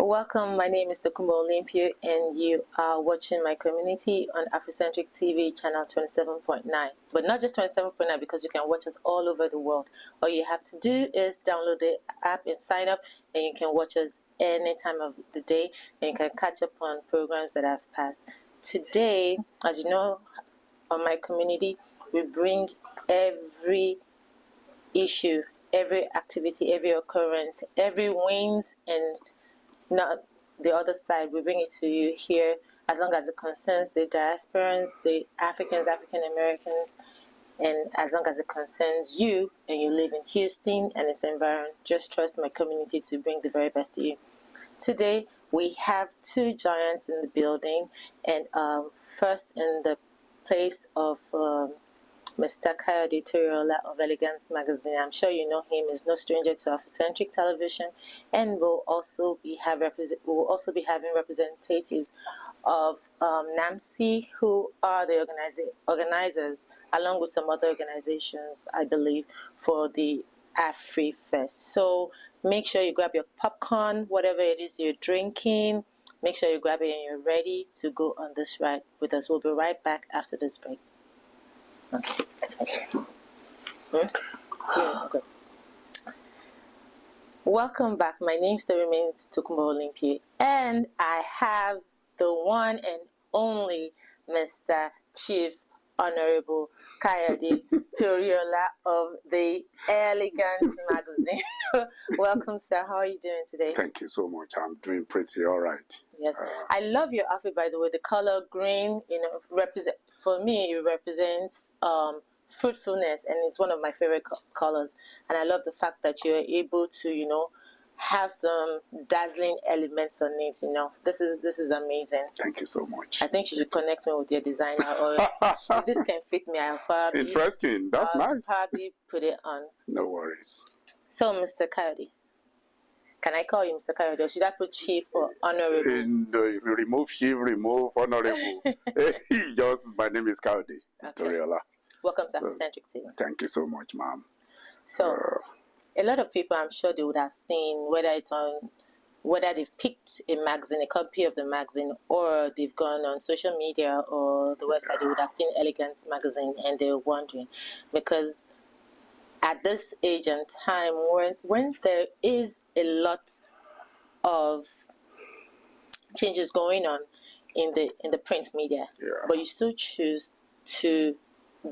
Welcome, my name is Tokumbo Olympia, and you are watching my community on Afrocentric TV channel 27.9. But not just 27.9, because you can watch us all over the world. All you have to do is download the app and sign up, and you can watch us any time of the day, and you can catch up on programs that have passed. Today, as you know, on my community, we bring every issue, every activity, every occurrence, every wins, and not the other side. We bring it to you here as long as it concerns the diasporans, the Africans, African Americans, and as long as it concerns you and you live in Houston and its environment. Just trust my community to bring the very best to you. Today we have two giants in the building, and first in the place of Mr. Kayode Toriola of Elegantz magazine. I'm sure you know him. Is no stranger to Afrocentric television, and we'll also be having representatives of NAMC, who are the organizers, along with some other organizations, I believe, for the Afrifest. So make sure you grab your popcorn, whatever it is you're drinking. Make sure you grab it and you're ready to go on this ride with us. We'll be right back after this break. Okay, that's right. Yeah, good. Welcome back. My name still remains Tokumbo Olympia, and I have the one and only Mr. Chief Honorable Kayode Toriola of the Elegantz magazine. Welcome, sir. How are you doing today? Thank you so much. I'm doing pretty all right. Yes, I love your outfit, by the way. The color green, for me, it represents fruitfulness, and it's one of my favorite colors. And I love the fact that you're able to, have some dazzling elements on it. This is amazing. Thank you so much. I think you should connect me with your designer, or if this can fit me, I'll probably interesting. That's nice. Probably put it on. No worries. So, Mr. Kayode. Can I call you Mr. Kayode, or should I put Chief or Honorable? No, if you remove Chief, remove Honorable. Just my name is Kayode Toriola. Welcome to Afrocentric TV. Thank you so much, ma'am. So, a lot of people, I'm sure they would have seen, whether they've picked a magazine, a copy of the magazine, or they've gone on social media or the website, they would have seen Elegantz magazine, and they're wondering, because at this age and time, when there is a lot of changes going on in the print media, but you still choose to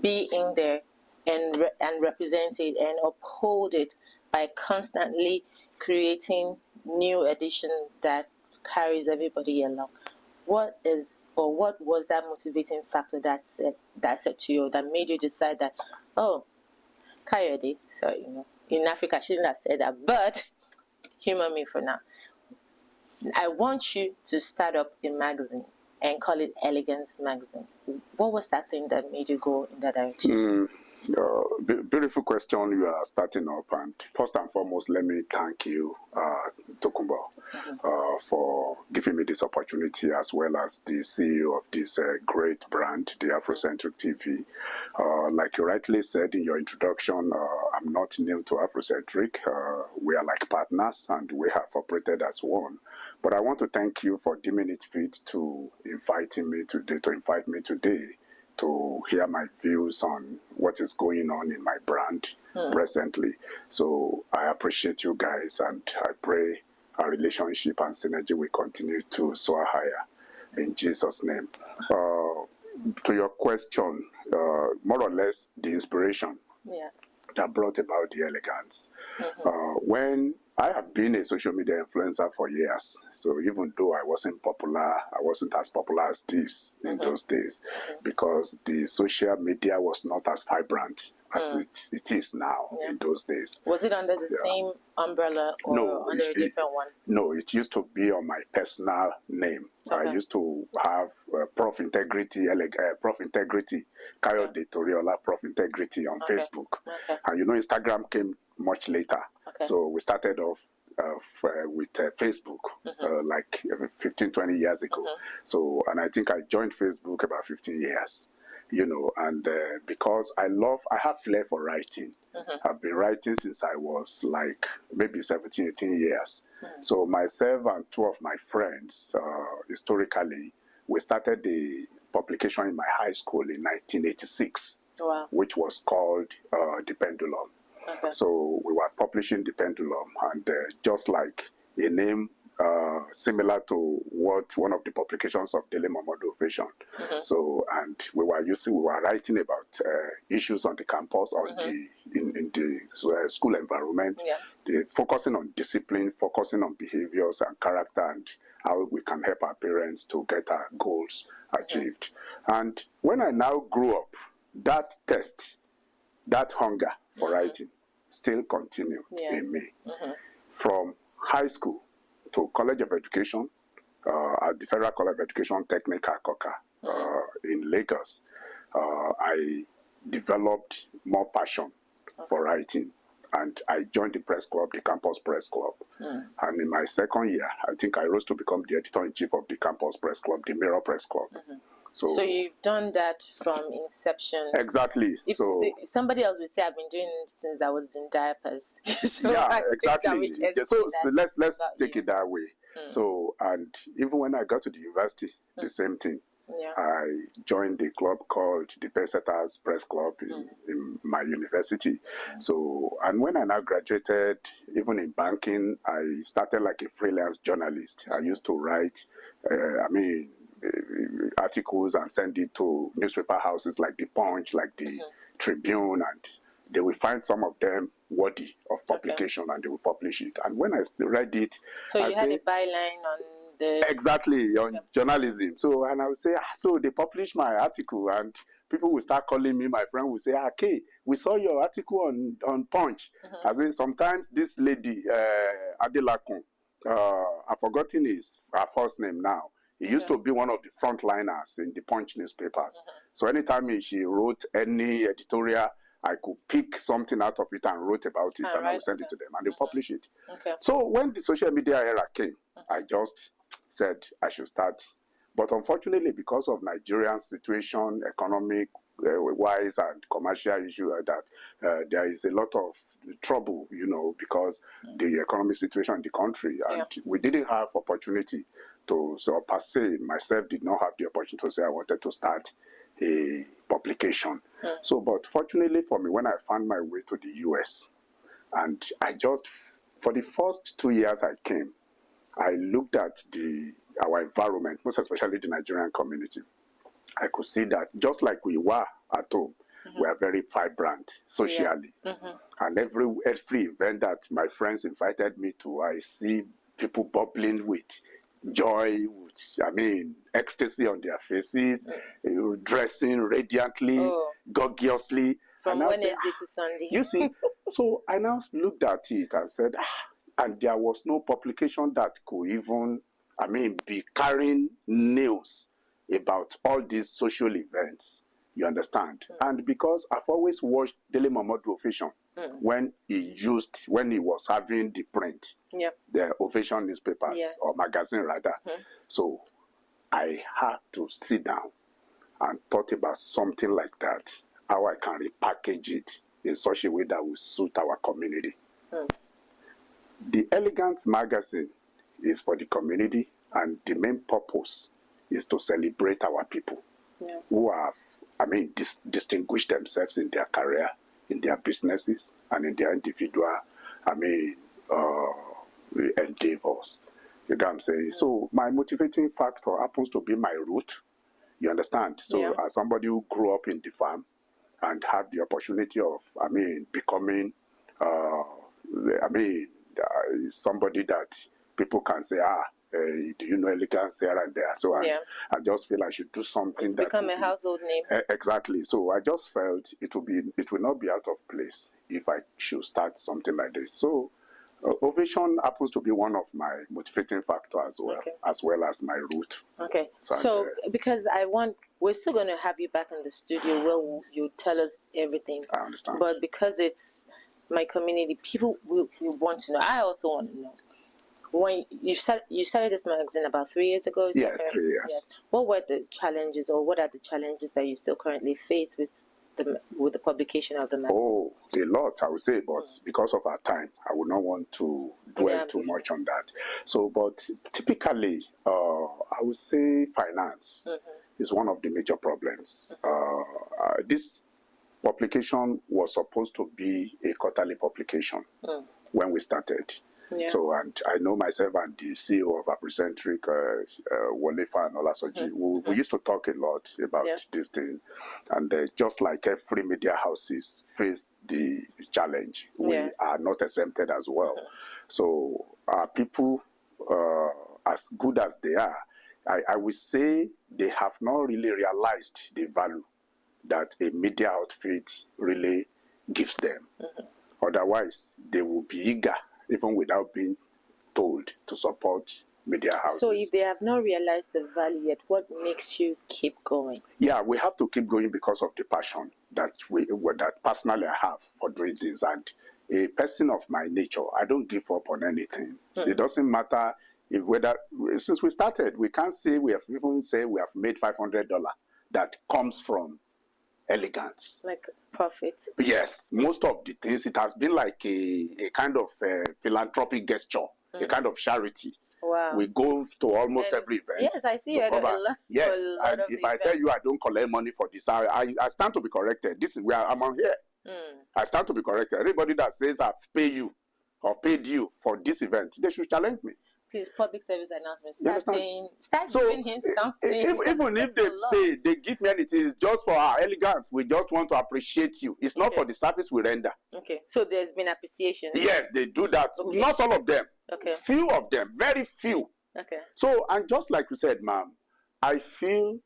be in there and represent it and uphold it by constantly creating new edition that carries everybody along. What was that motivating factor that said to you, that made you decide that, Kayode, sorry, in Africa I shouldn't have said that, but humor me for now. I want you to start up a magazine and call it Elegantz magazine. What was that thing that made you go in that direction? Beautiful question you are starting up, and first and foremost, let me thank you, Tokumbo, for giving me this opportunity, as well as the CEO of this great brand, the Afrocentric TV. Like you rightly said in your introduction, I'm not new to Afrocentric. We are like partners, and we have operated as one. But I want to thank you for deeming it fit to invite me today to hear my views on what is going on in my brand presently. So I appreciate you guys, and I pray our relationship and synergy will continue to soar higher in Jesus' name. To your question, more or less the inspiration that brought about the Elegantz. When I have been a social media influencer for years, so even though I wasn't as popular as this in those days, because the social media was not as vibrant as it is now in those days. Was it under the same umbrella, or under a different one? No, it used to be on my personal name. I used to have Prof Integrity, Kayode Toriola, Prof Integrity on Facebook. And Instagram came much later. So we started off with Facebook like 15-20 years ago. So, and I think I joined Facebook about 15 years, and because I have flair for writing. I've been writing since I was like maybe 17-18 years. So myself and two of my friends, historically, we started the publication in my high school in 1986, which was called The Pendulum. Okay. So we were publishing The Pendulum, and just like a name similar to what one of the publications of Daily Momodu Ovation. So, and we were writing about issues on the campus or in the school environment, focusing on discipline, focusing on behaviors and character, and how we can help our parents to get our goals achieved. And when I now grew up, that thirst, that hunger for writing still continued in me. From high school to College of Education, at the Federal College of Education Technical Koka in Lagos, I developed more passion for writing, and I joined the press club, the campus press club. And in my second year, I think I rose to become the editor-in-chief of the campus press club, the Mirror Press Club. So you've done that from inception. Exactly. Somebody else would say I've been doing it since I was in diapers. So yeah, exactly. So let's take it that way. So, and even when I got to the university, the same thing. I joined the club called the Pesetas Press Club in my university. So, and when I now graduated, even in banking, I started like a freelance journalist. I used to write, articles and send it to newspaper houses like the Punch, like the Tribune, and they will find some of them worthy of publication and they will publish it. And when I read it, so you had a byline on the on journalism. So, and I would say, so they published my article, and people will start calling me. My friend will say, okay, we saw your article on Punch. I say, sometimes this lady, Adelakun, I've forgotten her first name now. He used to be one of the frontliners in the Punch newspapers. So anytime she wrote any editorial, I could pick something out of it and wrote about it, and I would send it to them, and they publish it. So when the social media era came, I just said I should start. But unfortunately, because of Nigerian situation, economic wise and commercial issue like that, there is a lot of trouble, because the economic situation in the country, and we didn't have opportunity to, so per se, myself did not have the opportunity to say I wanted to start a publication. So, but fortunately for me, when I found my way to the US, and I just, for the first 2 years I came, I looked at our environment, most especially the Nigerian community. I could see that just like we were at home, we are very vibrant socially. And every event that my friends invited me to, I see people bubbling with joy, with, ecstasy on their faces, dressing radiantly, gorgeously. From Wednesday to Sunday. You see, so I now looked at it and said, and there was no publication that could even, be carrying news about all these social events. You understand? And because I've always watched Daily Momodu Ovation when he was having the print, the Ovation newspapers or magazine rather. So I had to sit down and thought about something like that, how I can repackage it in such a way that will suit our community. The Elegantz magazine is for the community, and the main purpose is to celebrate our people who have, distinguished themselves in their career, in their businesses, and in their individual, endeavors. You get what I'm saying? So my motivating factor happens to be my root. You understand? So as somebody who grew up in the farm and had the opportunity of, becoming, somebody that people can say, do you know Elegantz here and there? So I just feel I should do something that become a household name. Exactly. So I just felt it will not be out of place if I should start something like this. So Ovation happens to be one of my motivating factors as well as my root. Okay. So because we're still going to have you back in the studio where you tell us everything. I understand. But because it's my community, people will want to know. I also want to know. When you started this magazine about 3 years ago? Yes, 3 years. Yes. What were the challenges, or what are the challenges that you still currently face with the publication of the magazine? Oh, a lot, I would say, but because of our time, I would not want to dwell too much on that. So, but typically, I would say finance is one of the major problems. This publication was supposed to be a quarterly publication when we started. Yeah. So, and I know myself and the CEO of Africentric, Walefa and Olasoji, we used to talk a lot about this thing. And just like every media houses face the challenge, we are not exempted as well. So, our people, as good as they are, I would say they have not really realized the value that a media outfit really gives them. Otherwise, they will be eager, even without being told, to support media houses. So if they have not realized the value yet, what makes you keep going? Yeah, we have to keep going because of the passion that that personally I have for doing things. And a person of my nature, I don't give up on anything. It doesn't matter if since we started, we can't say we have made $500 that comes from Elegantz. Like profit. Yes, most of the things, it has been like a kind of philanthropic gesture, a kind of charity. Wow. We go to almost every event. Yes, I see you at a lot. Yes, and if I tell you I don't collect money for this, I stand to be corrected. This is where I'm on here. I stand to be corrected. Anybody that says I've paid you or paid you for this event, they should challenge me. Please, public service announcement. Start giving him something. Even if they pay, they give me anything. It's just for our elegance. We just want to appreciate you. It's not for the service we render. Okay. So there's been appreciation. Yes, they do that. Okay. Not all of them. Okay. Few of them. Very few. Okay. So, and just like you said, ma'am, I feel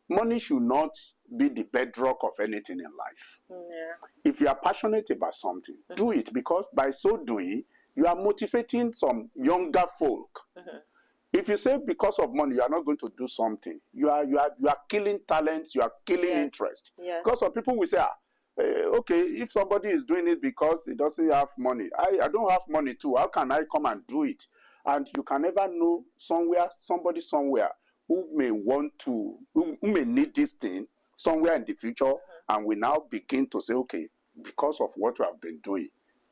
money should not be the bedrock of anything in life. Yeah. If you are passionate about something, do it, because by so doing, you are motivating some younger folk. If you say because of money you are not going to do something, you are killing talents, you are killing interest. Yes. Because some people will say, okay, if somebody is doing it because he doesn't have money, I don't have money too. How can I come and do it? And you can never know somebody somewhere who may who may need this thing somewhere in the future, and we now begin to say, okay, because of what we have been doing,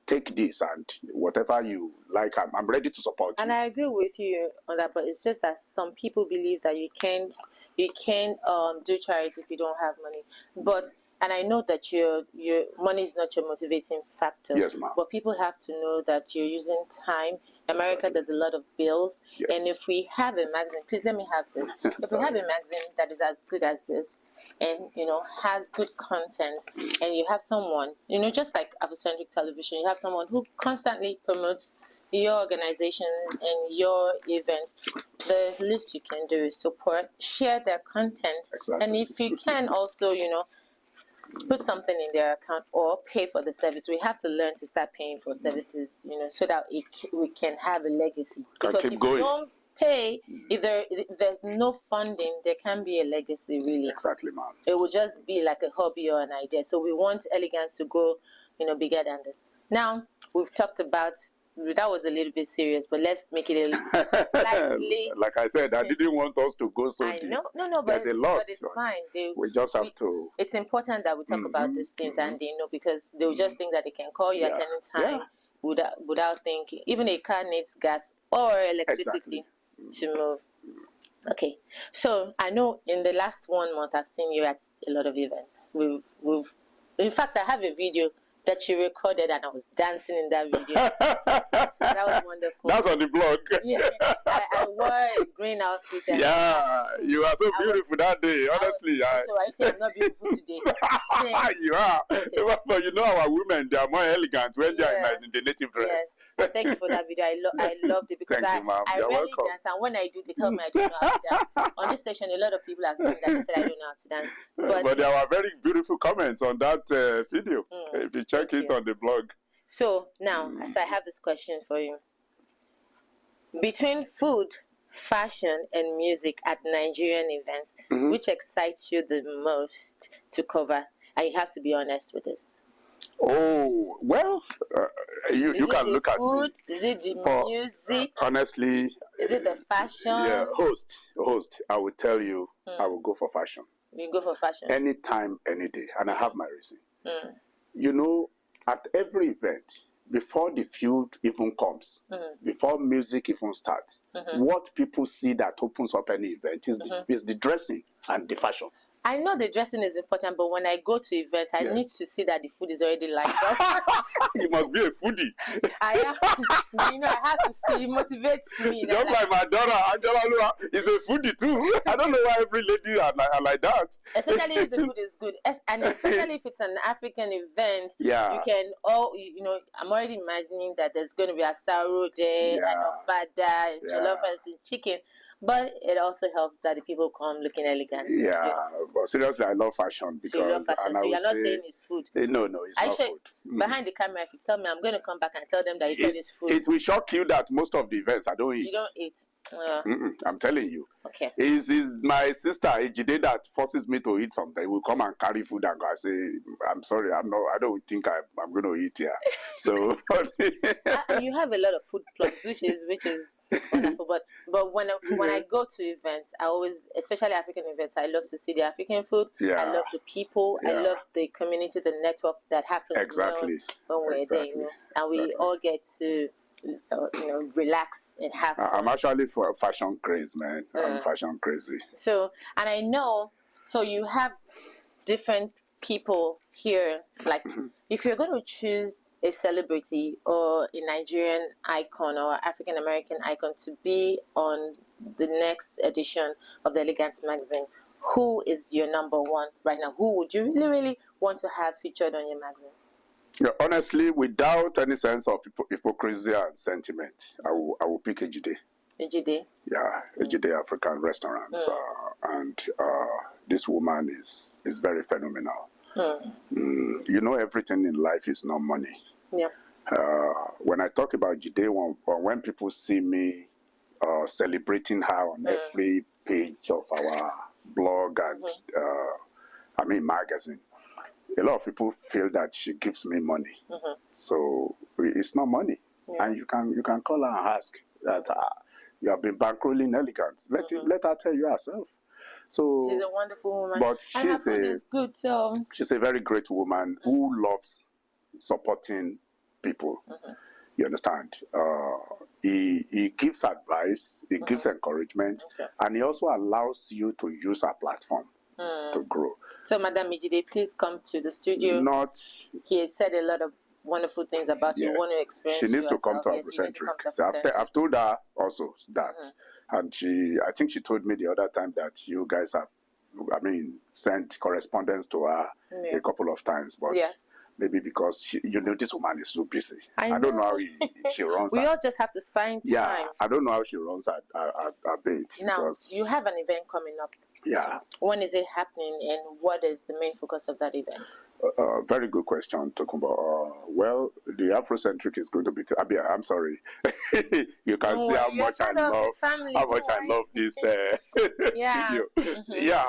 take this, and whatever you like, I'm ready to support you. And I agree with you on that, but it's just that some people believe that you can't do charity if you don't have money. And I know that your money is not your motivating factor. Yes, ma'am. But people have to know that you're using time. America does a lot of bills. Yes. And if we have a magazine, please let me have this. If we have a magazine that is as good as this, and has good content, and you have someone, just like Africentric Television, you have someone who constantly promotes your organization and your event, the least you can do is support, share their content. Exactly. And if you can also, put something in their account or pay for the service. We have to learn to start paying for services, so that we can have a legacy. Because if you don't pay, if there's no funding, there can be a legacy, really. Exactly, ma'am. It will just be like a hobby or an idea. So we want Elegantz to go, bigger than this. Now, we've talked about, that was a little bit serious, but let's make it a slightly... Like I said, I didn't want us to go so deep. No, but there's a lot. But it's fine. We just have to... It's important that we talk about these things, and because they'll just think that they can call you at any time without thinking. Even a car needs gas or electricity to move. Okay, so I know in the last 1 month I've seen you at a lot of events. In fact, I have a video that you recorded, and I was dancing in that video. That was wonderful. That's on the blog. Yeah, I wore a green outfit. You are so beautiful that day, honestly. So I say I'm not beautiful today. You are. Okay. But our women, they are more elegant when they are in the native dress. Yes. But thank you for that video. I loved it because I rarely dance, and when I do, they tell me I don't know how to dance. On this station, a lot of people have seen that. They said I don't know how to dance. But there were very beautiful comments on that video. If you check it on the blog. So now, I have this question for you. Between food, fashion, and music at Nigerian events, which excites you the most to cover? And you have to be honest with this. Oh, well, you can look at food? Is it the music? Honestly. Is it the fashion? Yeah, host. I will tell you, I will go for fashion. You go for fashion. Anytime, any day. And I have my reason. You know, at every event, before the feud even comes, before music even starts, what people see that opens up any event is the dressing and the fashion. I know the dressing is important, but when I go to events, I need to see that the food is already lined up. You must be a foodie. I have, you know, I have to see. It motivates me. Just like my daughter, Angela, is a foodie too. I don't know why every lady are like that. Especially if the food is good, and especially if it's an African event. Yeah. You can you know, I'm already imagining that there's going to be a asaro there, and ofada, and jollof rice and chicken. But it also helps that the people come looking elegant. Yeah, but seriously, I love fashion because. So you love fashion. So you're not saying it's food. No, it's not food. Behind the camera, if you tell me, I'm going to come back and tell them that you said it's food. It will shock you that most of the events I don't eat. You don't eat. I'm telling you. Okay. It's my sister Ejide that forces me to eat something. Will come and carry food and go. I say, I'm sorry, I don't think I'm going to eat here. So you have a lot of food plugs, which is wonderful. But when I go to events, I always, especially African events, I love to see the African food. Yeah. I love the people. I love the community, the network that happens. Exactly. When we're there, you know, and we all get to. You know, relax and have fun. I'm actually for a fashion craze, man. I'm fashion crazy. So, and I know, so you have different people here. Like, if you're going to choose a celebrity or a Nigerian icon or African American icon to be on the next edition of the Elegantz magazine, who is your number one right now? Who would you really want to have featured on your magazine? Yeah, honestly, without any sense of hypocrisy and sentiment, I will pick Ejide. Ejide? Yeah, Ejide African Restaurants. And this woman is very phenomenal. You know, everything in life is not money. Yeah. When I talk about Ejide, when people see me celebrating her on every page of our blog and magazine, a lot of people feel that she gives me money. So it's not money. And you can call her and ask that you have been bankrolling Elegantz. Let her tell you herself. So she's a wonderful woman. But she's good, so she's a very great woman who loves supporting people. You understand? He gives advice, he gives encouragement, and he also allows you to use our platform to grow. So, Madam Ejide, please come to the studio. He has said a lot of wonderful things about you. Want to experience? She needs to come to Africentric. I've told her also that, and I think she told me the other time that you guys have, sent correspondence to her a couple of times, but maybe because this woman is so busy. I don't know how she runs. We all just have to find time. Yeah, I don't know how she runs her bait. Now, you have an event coming up. Yeah. When is it happening, and what is the main focus of that event? Very good question, Tokumbo. Well, the Afrocentric is going to be. I'm sorry. You can see how much I love this studio. Yeah.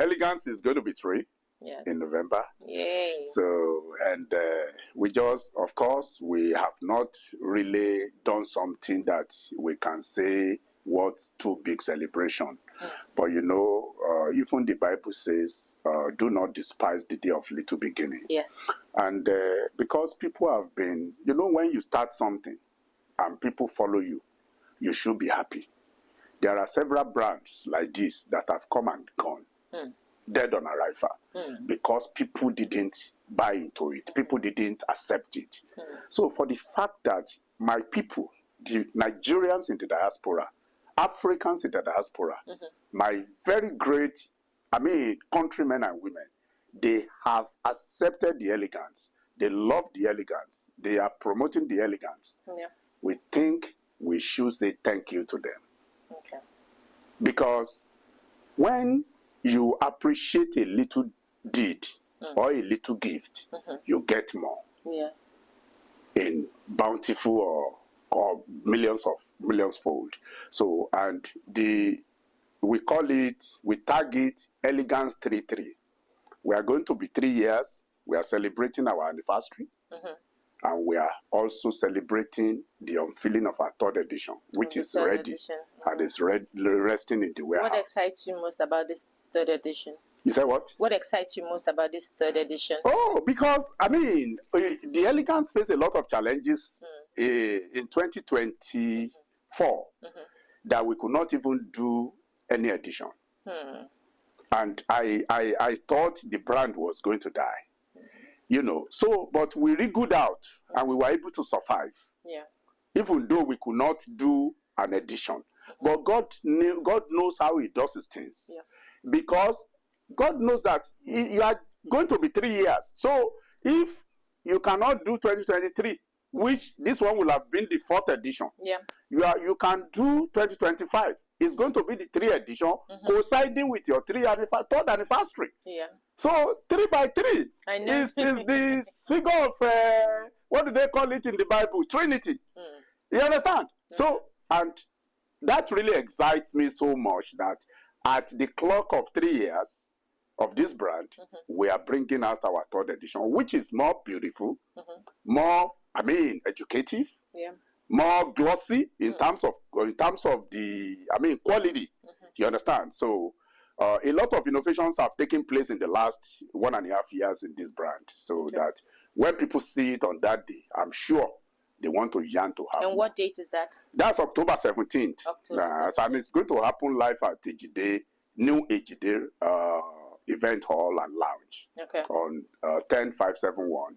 Elegantz is going to be 3 in November. Yay. So, and we just, of course, we have not really done something that we can say what's too big celebration. But even the Bible says, do not despise the day of little beginning. Yes. And because people have been, when you start something and people follow you, you should be happy. There are several brands like this that have come and gone, dead on arrival, because people didn't buy into it. People didn't accept it. So for the fact that my people, the Nigerians in the diaspora, Africans in the diaspora, my very great, countrymen and women, they have accepted the Elegantz. They love the Elegantz. They are promoting the Elegantz. Yeah. We think we should say thank you to them. Okay. Because when you appreciate a little deed or a little gift, you get more. Yes. In bountiful or millions fold. So, and we tag it Elegantz 3-3. We are going to be 3 years. We are celebrating our anniversary. And we are also celebrating the unveiling of our 3rd edition, which is ready. and it's resting in the warehouse. What excites you most about this third edition? You say what? What excites you most about this third edition? Oh, because, I mean, the Elegantz faced a lot of challenges in 2024 that we could not even do any edition. And I thought the brand was going to die. You know, so, but we wriggled out and we were able to survive. Yeah. Even though we could not do an edition. But God knows how he does his things. Yeah. Because God knows that you are going to be 3 years. So if you cannot do 2023, which this one will have been the 4th edition, yeah, you can do 2025. It's going to be the 3rd edition, coinciding with your 3rd anniversary. Yeah. So 3 by 3 is the figure of what do they call it in the Bible? Trinity. You understand? So, and that really excites me so much that at the clock of 3 years of this brand, we are bringing out our 3rd edition, which is more beautiful, more, I mean, educative, more glossy in terms of the, I mean, quality. You understand? So, a lot of innovations have taken place in the last 1.5 years in this brand, so that when people see it on that day, I'm sure they want to yearn to have. And what date is that? That's October 17th. And it's going to happen live at Ejide, New Ejide Event Hall and Lounge on 10571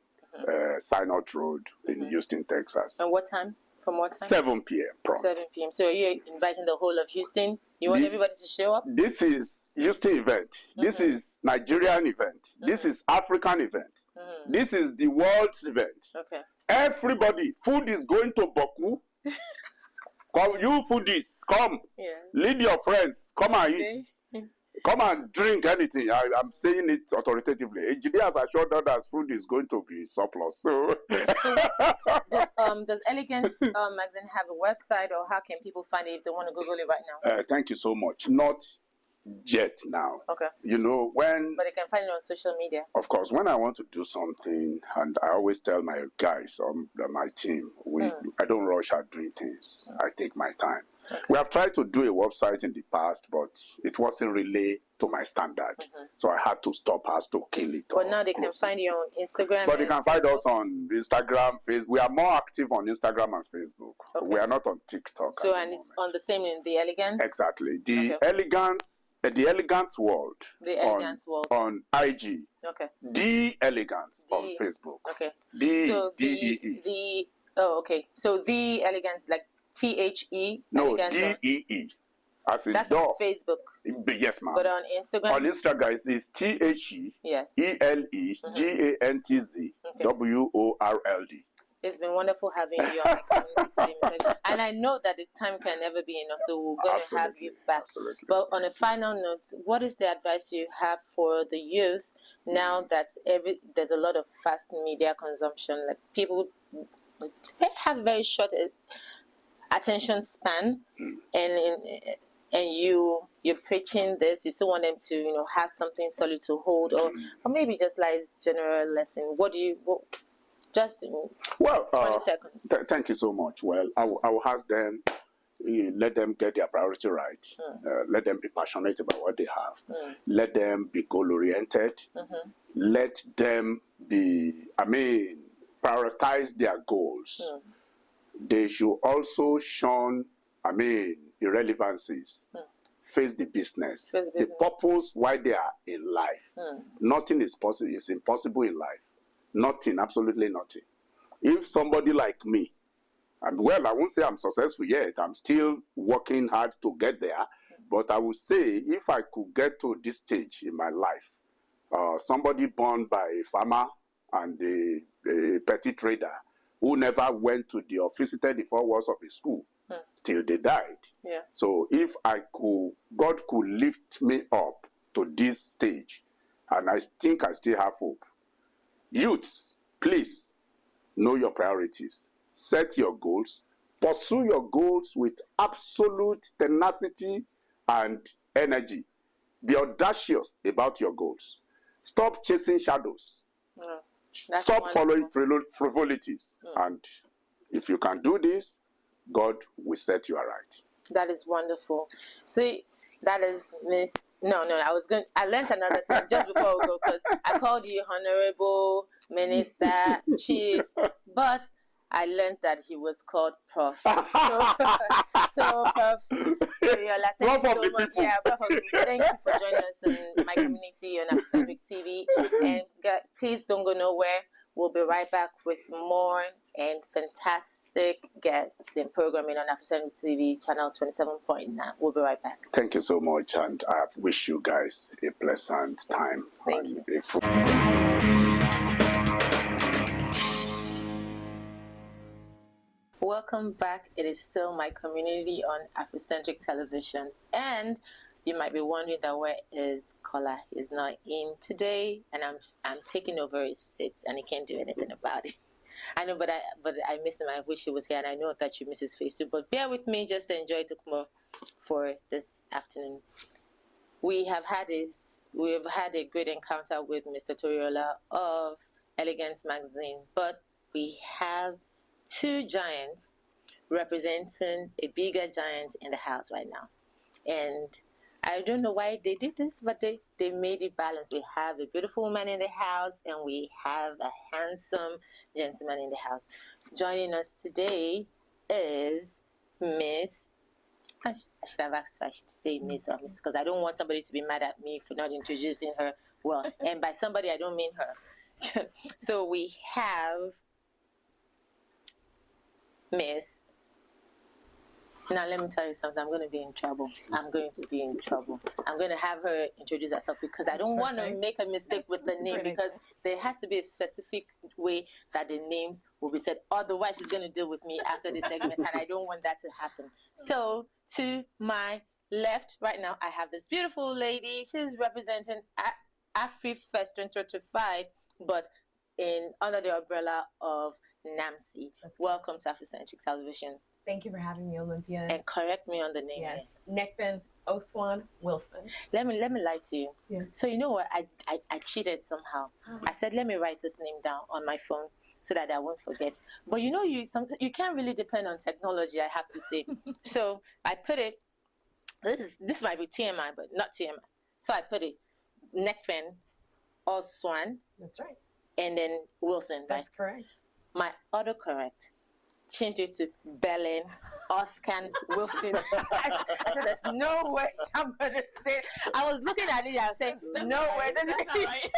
Synod Road in Houston, Texas. And what time? From what time? 7 p.m. prompt. 7 p.m. So you're inviting the whole of Houston? You want everybody to show up? This is Houston event. This is Nigerian event. This is African event. This is the world's event. Okay. Everybody, food is going to Boku. Come, you foodies, come. Yeah. Lead your friends. Come and eat. Come and drink anything. I'm saying it authoritatively. Engineers assured others food is going to be surplus. So does Elegantz magazine have a website, or how can people find it if they want to Google it right now? Thank you so much. Not yet now. Okay. You know, when... But they can find it on social media. Of course, when I want to do something, and I always tell my guys, my team, I don't rush at doing things. I take my time. Okay. We have tried to do a website in the past, but it wasn't really to my standard. So I had to stop, to kill it. But now they can find you on Instagram. But they can find us on Instagram, Facebook. We are more active on Instagram and Facebook. Okay. We are not on TikTok. So, and it's on the same in the Elegantz? Exactly. The Elegantz World. The Elegantz World. On IG. Okay. The Elegantz on Facebook. Okay. D-E-E. Okay. So the Elegantz, like THE? No, DEE. As in that's door. on Facebook. Yes, ma'am. But on Instagram? On Instagram, it's THE. Yes. ELEGANTZ WORLD. It's been wonderful having you on my community today, and I know that the time can never be enough, so we're going to have you back. Absolutely. But on a final note, what is the advice you have for the youth now that there's a lot of fast media consumption? Like people have very short attention span, and you're preaching this, you still want them to have something solid to hold, or maybe just life's general lesson. Just 20 seconds. Thank you so much. Well, I will ask them, let them get their priority right. Let them be passionate about what they have. Let them be goal-oriented. Let them prioritize their goals. They should also shun, irrelevancies. Face the business. The purpose why they are in life. Nothing is possible. It's impossible in life. Nothing, absolutely nothing. If somebody like me, I won't say I'm successful yet. I'm still working hard to get there. But I would say if I could get to this stage in my life, somebody born by a farmer and a petty trader who never went to or visited the 4 walls of a school till they died. Yeah. So if God could lift me up to this stage, and I think I still have hope. Youths, please know your priorities. Set your goals. Pursue your goals with absolute tenacity and energy. Be audacious about your goals. Stop chasing shadows. Stop following frivolities. And if you can do this, God will set you aright. That is wonderful. See, that is Miss. No, I learned another thing just before we go, because I called you Honorable Minister, Chief, but I learned that he was called Prof. So Prof. Toriola, thank you so much. Yeah, Prof. Thank you for joining us in my community on Africentric TV. And please don't go nowhere. We'll be right back with more and fantastic guests in programming on Africentric TV, channel 27.9. We'll be right back. Thank you so much, and I wish you guys a pleasant time. Thank you. Welcome back. It is still my community on Africentric television, and you might be wondering that where is Kola? He's not in today, and I'm taking over his seats, and he can't do anything about it. I know, but I miss him. I wish he was here, and I know that you miss his face too. But bear with me just to enjoy Tokumbo for this afternoon. We have had a great encounter with Mr. Toriola of Elegantz magazine, but we have two giants representing a bigger giant in the house right now, and I don't know why they did this, but they made it balanced. We have a beautiful woman in the house, and we have a handsome gentleman in the house. Joining us today is Miss. I should have asked if I should say Miss or Miss, because I don't want somebody to be mad at me for not introducing her well. And by somebody, I don't mean her. So we have Miss. Now, let me tell you something. I'm going to be in trouble. I'm going to have her introduce herself, because I don't want to make a mistake with the name, because there has to be a specific way that the names will be said. Otherwise, she's going to deal with me after the segment, and I don't want that to happen. So, to my left right now, I have this beautiful lady. She's representing Afrifest 2025, but under the umbrella of NAMC. Welcome to Africentric Television. Thank you for having me, Olympia. And correct me on the name. Yes, Nekben Oswan Wilson. Let me lie to you. Yeah. So you know what? I cheated somehow. I said, let me write this name down on my phone so that I won't forget. But you know, you can't really depend on technology, I have to say. So I put it. This might be TMI, but not TMI. So I put it Nekben Oswan. That's right. And then Wilson. That's correct. My autocorrect changed it to Belen Oscan Wilson. I said, there's no way I'm going to say it. I was looking at it, I was saying, no way. This is right.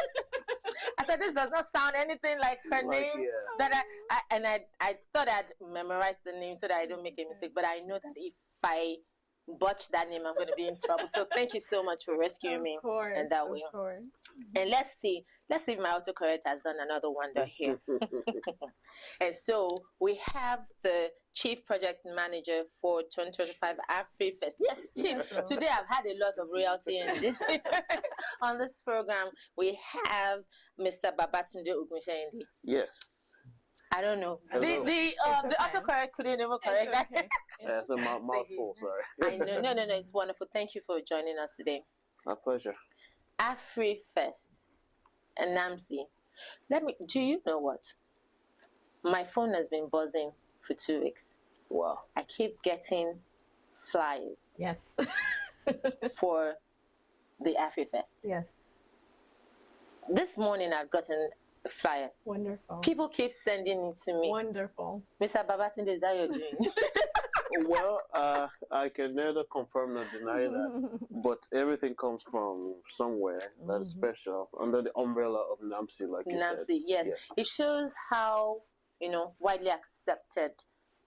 I said, this does not sound anything like her name. That I thought I'd memorize the name so that I don't make a mistake. But I know that if I botch that name, I'm going to be in trouble. So thank you so much for rescuing me in that way. Of course. And let's see if my autocorrect has done another wonder here. And so we have the Chief Project Manager for 2025 Afrifest. Yes, Chief. Today I've had a lot of royalty in this on this program. We have Mr. Babatunde Ogunseinde. Yes. I don't know. The autocorrect couldn't even correct that. Okay. Yeah, it's a mouthful, sorry. I know. No, it's wonderful. Thank you for joining us today. My pleasure. Afrifest and NAMC. Do you know what? My phone has been buzzing for 2 weeks. Wow. I keep getting flyers. Yes. For the Afrifest. Yes. This morning I've gotten a flyer. Wonderful. People keep sending it to me. Wonderful. Mr. Babatunde, is that your doing? Well, I can neither confirm nor deny that, but everything comes from somewhere that is special under the umbrella of NAMC, like you said. NAMC, yes. It shows how, widely accepted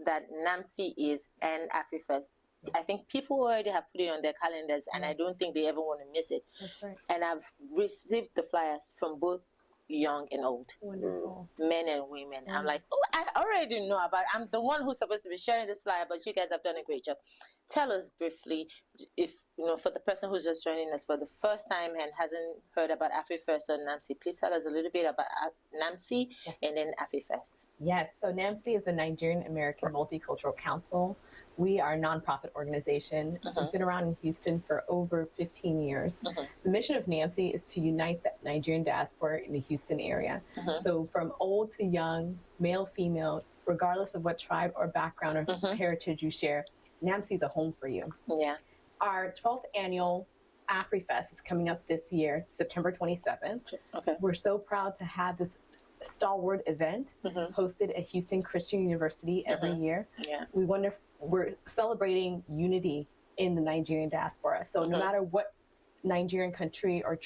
that NAMC is and Afrifest. I think people already have put it on their calendars, and I don't think they ever want to miss it. That's right. And I've received the flyers from both young and old, wonderful men and women. I'm like, I already know about. I'm the one who's supposed to be sharing this flyer, but you guys have done a great job. Tell us briefly, if for the person who's just joining us for the first time and hasn't heard about Afrifest or NAMC, please tell us a little bit about NAMC and then Afrifest. Yes, so NAMC is the Nigerian American Multicultural Council. We are a nonprofit organization. We've been around in Houston for over 15 years. The mission of NAMC is to unite the Nigerian diaspora in the Houston area. So from old to young, male, female, regardless of what tribe or background or heritage you share, NAMC is a home for you. Yeah. Our 12th annual Afrifest is coming up this year, September 27th. Okay. We're so proud to have this stalwart event hosted at Houston Christian University every year. Yeah. We're celebrating unity in the Nigerian diaspora. So no matter what Nigerian country or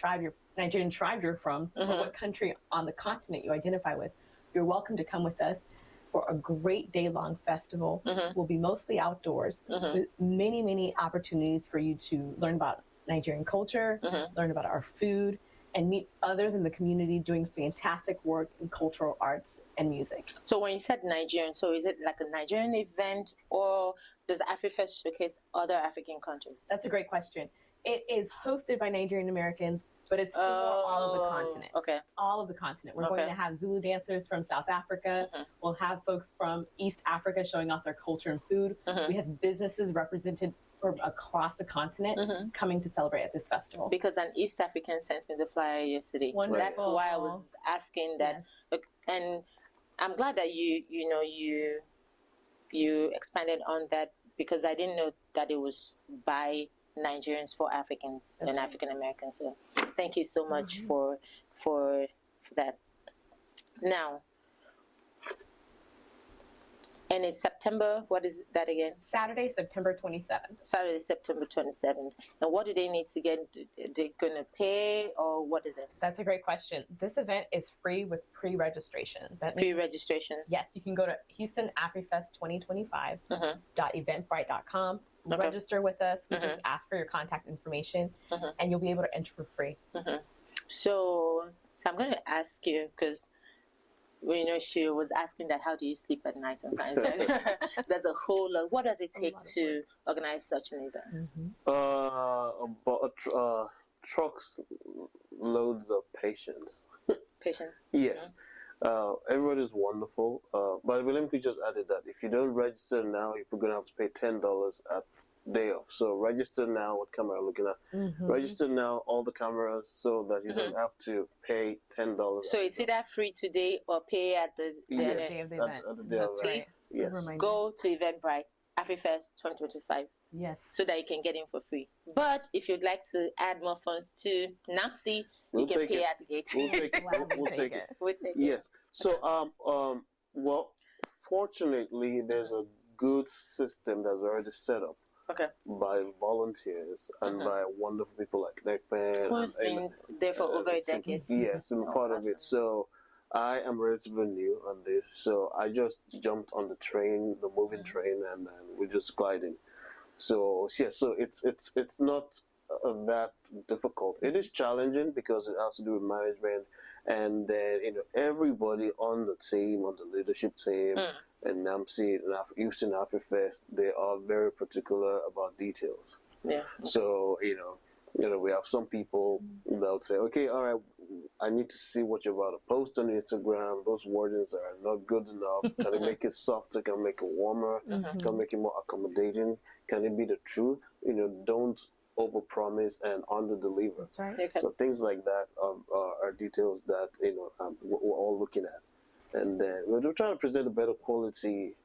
Nigerian tribe you're from, or what country on the continent you identify with, you're welcome to come with us for a great day-long festival. We'll be mostly outdoors with many, many opportunities for you to learn about Nigerian culture, learn about our food, and meet others in the community doing fantastic work in cultural arts and music. So when you said Nigerian, so is it like a Nigerian event, or does Afrifest showcase other African countries? That's a great question. It is hosted by Nigerian Americans, but it's for all of the continent. Okay. All of the continent. We're going to have Zulu dancers from South Africa. We'll have folks from East Africa showing off their culture and food. We have businesses represented from across the continent coming to celebrate at this festival. Because an East African sent me the flyer yesterday. Wonderful. That's why I was asking that. Yes. And I'm glad that you expanded on that, because I didn't know that it was by Nigerians for Africans and African Americans. So thank you so much for that. Now, and it's September, what is that again? Saturday, September 27th. Saturday, September 27th. And what do they need to get? Are they going to pay, or what is it? That's a great question. This event is free with pre-registration. That means, Pre-registration? Yes, you can go to HoustonAfriFest2025.eventbrite.com. Register with us. We just ask for your contact information, and you'll be able to enter for free. So I'm going to ask you, because she was asking that, how do you sleep at night sometimes? There's a whole lot. What does it take to organize such an event? Trucks loads of patience. Patience? Yes. Everybody's wonderful. But let me just add that if you don't register now, you're going to have to pay $10 at day off. So register now. What camera are you looking at? Register now, all the cameras, so that you don't have to pay $10. So it's either free today or pay at the day of the event. At the day of the event. Yes. Go to Eventbrite, Afrifest 2025. Yes. So that you can get in for free. But if you'd like to add more funds to NAMC, you can pay at the gate. We'll take it. We'll take it. We'll take it. Yes. So, well, fortunately, there's a good system that's already set up. Okay. By volunteers and by wonderful people like Nekpen. Who's been there for over a decade. Yes, I'm part of it. So I am relatively new on this. So I just jumped on the train, the moving train, and we're just gliding. So yeah, so it's not that difficult. It is challenging because it has to do with management, and then everybody on the team, on the leadership team, and NAMC and Houston Afrifest, they are very particular about details. Yeah. So we have some people that'll say, okay, all right, I need to see what you're about to post on Instagram. Those wordings are not good enough. Can I make it softer? Can I make it warmer? Can I make it more accommodating? Can it be the truth? Don't overpromise and underdeliver. That's right. Okay. So things like that are details that we're all looking at, and then we're trying to present a better quality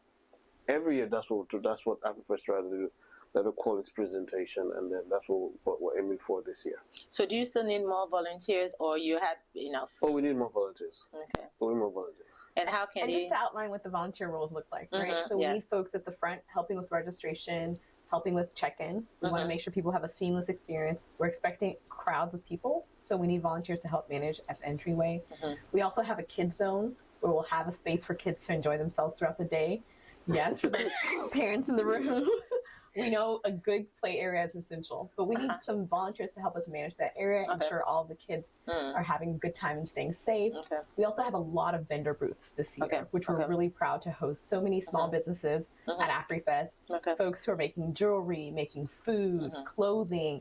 every year. That's what Afrifest tries to do. Better quality presentation, and then that's what we're aiming for this year. So do you still need more volunteers, or you have enough? Oh, we need more volunteers. Okay. We need more volunteers. And how can just to outline what the volunteer roles look like, right? So we need folks at the front helping with registration, helping with check-in. We want to make sure people have a seamless experience. We're expecting crowds of people, so we need volunteers to help manage at the entryway. We also have a kids zone where we'll have a space for kids to enjoy themselves throughout the day. Yes, for the parents in the room. We know a good play area is essential, but we need some volunteers to help us manage that area, ensure all the kids are having a good time and staying safe. We also have a lot of vendor booths this year, which we're really proud to host. So many small businesses at Afrifest, folks who are making jewelry, making food, clothing,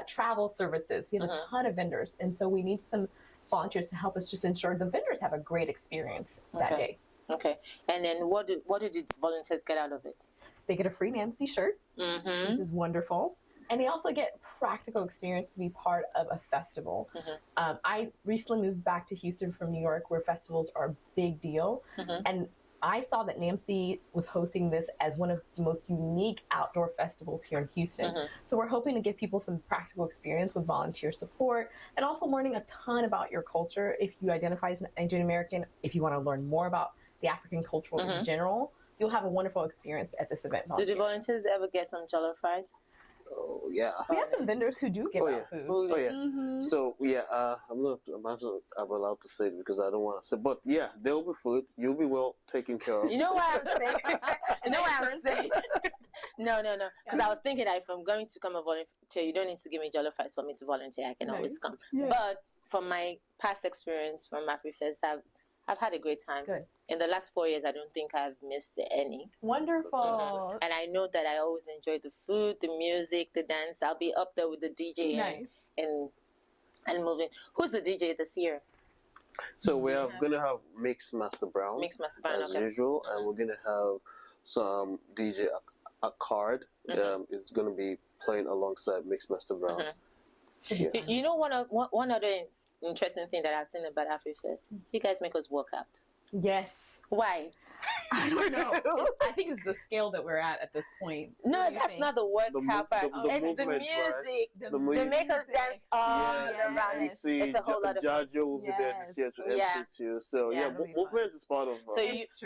travel services. We have a ton of vendors, and so we need some volunteers to help us just ensure the vendors have a great experience that day. Okay, and then what did the volunteers get out of it? They get a free NAMC shirt, which is wonderful. And they also get practical experience to be part of a festival. I recently moved back to Houston from New York, where festivals are a big deal. And I saw that NAMC was hosting this as one of the most unique outdoor festivals here in Houston. So we're hoping to give people some practical experience with volunteer support and also learning a ton about your culture. If you identify as Nigerian American, if you want to learn more about the African culture in general, you'll have a wonderful experience at this event. Do the volunteers ever get some jollof fries? Oh yeah. We have some vendors who do give out food. Oh yeah. So yeah, I'm not allowed to say it because I don't want to say. But yeah, there will be food. You'll be well taken care of. You know why I'm saying? You know why I'm saying? No. Because I was thinking that if I'm going to come and volunteer, you don't need to give me jollof fries for me to volunteer. I can always come. Yeah. But from my past experience from Afrifest, I've had a great time. Good. In the last 4 years, I don't think I've missed any. Wonderful. And I know that I always enjoy the food, the music, the dance. I'll be up there with the DJ and moving. Who's the DJ this year? So we're going to have Mix Master Brown. Mix Master Brown, as usual. And we're going to have some DJ Akkad. Is going to be playing alongside Mix Master Brown. Yes. You know, one other interesting thing that I've seen about Afrifest, you guys make us work out. Yes. Why? I don't know. I think it's the scale that we're at this point. No, that's not the workout part. It's the music. Right? They make us dance all around it. It's a whole lot of fun. Jajo will be there this year to MC too. So movement is part of.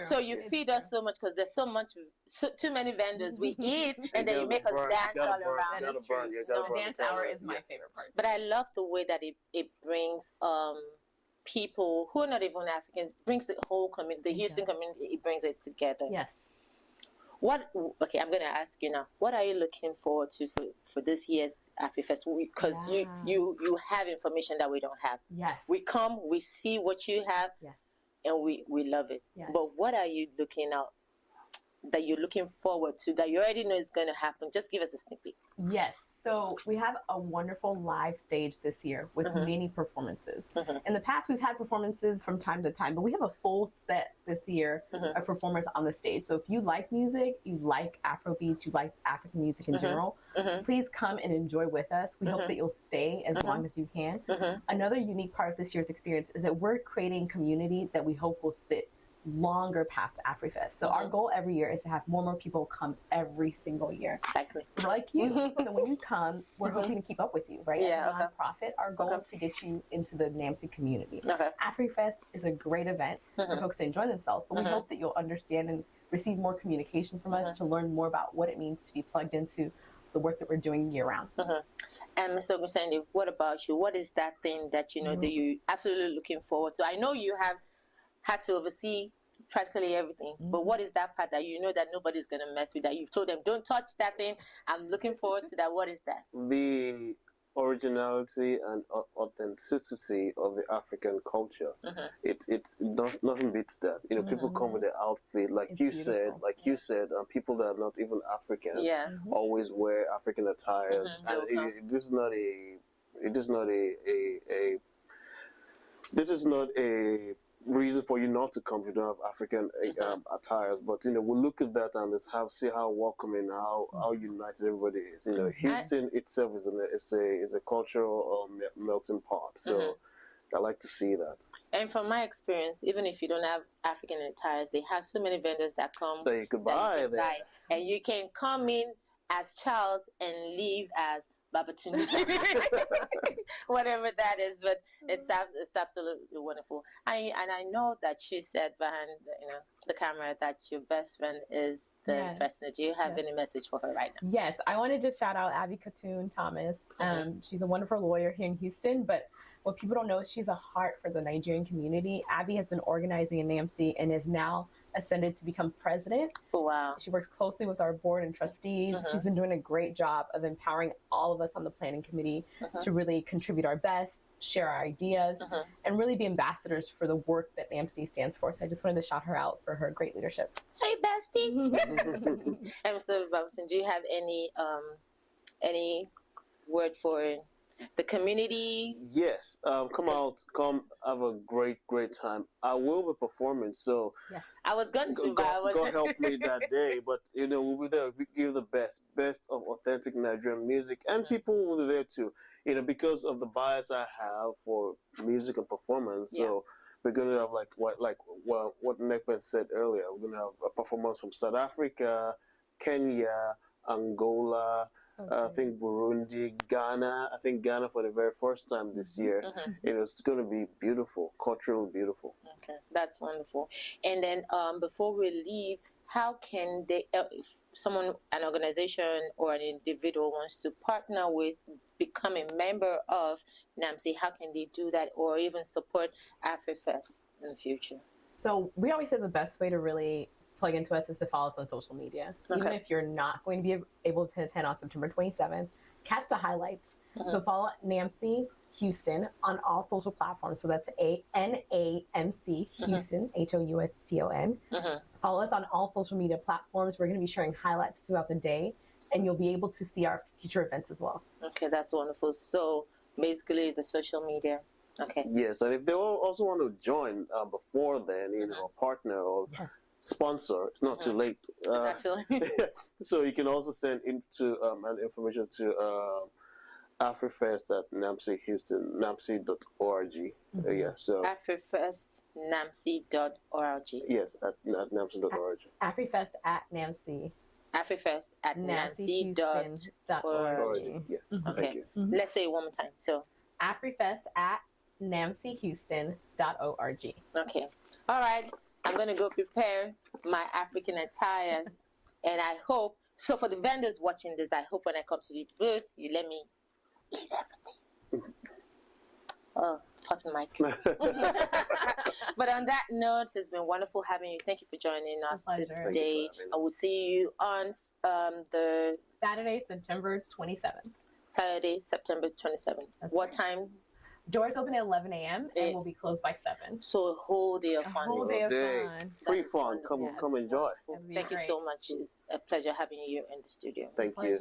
So you feed us so much because there's too many vendors. We eat and then you make us dance all around. That's true. Dance hour is my favorite part. But I love the way that it brings people who are not even Africans, brings the whole community, the Houston community, it brings it together. Yes. Okay, I'm going to ask you now, what are you looking forward to for this year's Afrifest? Because you have information that we don't have. Yes. We come, we see what you have, and we love it. Yes. But what are you looking out that you're looking forward to, that you already know is going to happen? Just give us a sneak peek. Yes. So we have a wonderful live stage this year with many performances. In the past, we've had performances from time to time, but we have a full set this year of performers on the stage. So if you like music, you like Afrobeats, you like African music in general, please come and enjoy with us. We hope that you'll stay as long as you can. Another unique part of this year's experience is that we're creating community that we hope will sit longer past Afrifest. So our goal every year is to have more people come every single year. Like you. So when you come, we're hoping to keep up with you, right? Yeah, As a nonprofit, our goal is to get you into the NAMC community. Afrifest is a great event for folks to enjoy themselves, but we hope that you'll understand and receive more communication from us to learn more about what it means to be plugged into the work that we're doing year round. And Mr. Ogunsende, what about you? What is that thing that you know that you absolutely looking forward to? I know you have had to oversee practically everything, but what is that part that you know that nobody's going to mess with, that you've told them, don't touch that thing, I'm looking forward to that? What is that? The originality and authenticity of the African culture. Nothing beats that. You know, people come with their outfit, like you said, people that are not even African always wear African attire, and this is not a reason for you not to come if you don't have African attires. But you know, we'll look at that and see how welcoming, how united everybody is. You know, Houston itself is a cultural melting pot. So I like to see that. And from my experience, even if you don't have African attires, they have so many vendors that come that you could buy there, and you can come in as Charles and leave as Babatunde, whatever that is, but it's absolutely wonderful. And I know that you said behind the camera that your best friend is the president. Do you have any message for her right now? Yes, I wanted to shout out Abby Katoon Thomas. She's a wonderful lawyer here in Houston, but what people don't know is she's a heart for the Nigerian community. Abby has been organizing in NAMC and is now ascended to become president. Oh, wow. She works closely with our board and trustees. She's been doing a great job of empowering all of us on the planning committee to really contribute our best, share our ideas, and really be ambassadors for the work that NAMC stands for. So I just wanted to shout her out for her great leadership. Hey, bestie. And Mr. Babson, do you have any word for the community? Yes. Come have a great time. I will be performing, so I was going to, go help me that day. But we'll be there. We give the best of authentic Nigerian music, and people will be there too. Because of the bias I have for music and performance. So we're going to have what Nekpen said earlier. We're going to have a performance from South Africa, Kenya, Angola, I think Burundi, Ghana. I think Ghana for the very first time this year. It's going to be beautiful, culturally beautiful. Okay, that's wonderful. And then before we leave, how can they, if someone, an organization or an individual wants to partner with, become a member of NAMC, how can they do that, or even support Afrifest in the future? So we always say the best way to really plug into us is to follow us on social media. Even if you're not going to be able to attend on September 27th, catch the highlights. So follow NAMC Houston on all social platforms. So that's NAMC Houston, HOUSTON. Follow us on all social media platforms. We're going to be sharing highlights throughout the day, and you'll be able to see our future events as well. Okay, that's wonderful. So basically the social media. Okay. Yes, and if they also want to join before then, partner or sponsor, it's not too late. So you can also send information to Afrifest at NAMC Houston, NAMC.org. So Afrifest, NAMC.org. Yes, at NAMC.org. Afrifest at NAMC. Afrifest at NAMC.org. Yes. Okay. Let's say it one more time. So Afrifest at NAMCHouston.org. Okay. All right. I'm going to go prepare my African attire. And I hope, so for the vendors watching this, I hope when I come to the booth, you let me eat everything. Oh, hot mic. But on that note, it's been wonderful having you. Thank you for joining us today. I will see you on the Saturday, September 27th. Saturday, September 27th. What time? Doors open at 11 a.m. and will be closed by 7. So a whole day of fun. A whole day of fun. Free fun. Come enjoy. Thank you so much. It's a pleasure having you in the studio. Thank you.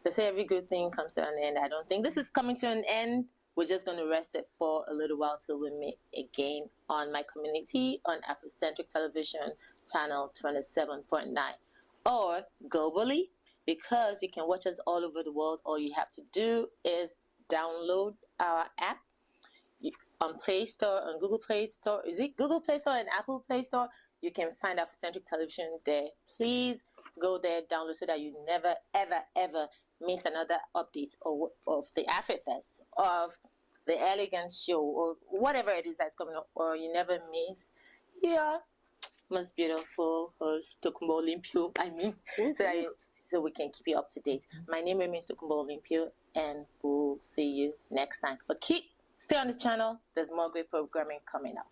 They say every good thing comes to an end. I don't think this is coming to an end. We're just going to rest it for a little while till we meet again on My Community on Afrocentric Television, channel 27.9. Or globally, because you can watch us all over the world. All you have to do is download our app on Play Store, on Google Play Store. Is it Google Play Store and Apple Play Store? You can find Afrocentric Television there. Please go there, download, so that you never, ever, ever miss another update of the Afrifest, of the Elegantz show, or whatever it is that's coming up, or you never miss most beautiful host, Tokumbo Olympio. So we can keep you up to date. My name remains Tokumbo Olympio, and we'll see you next time. But stay on the channel. There's more great programming coming up.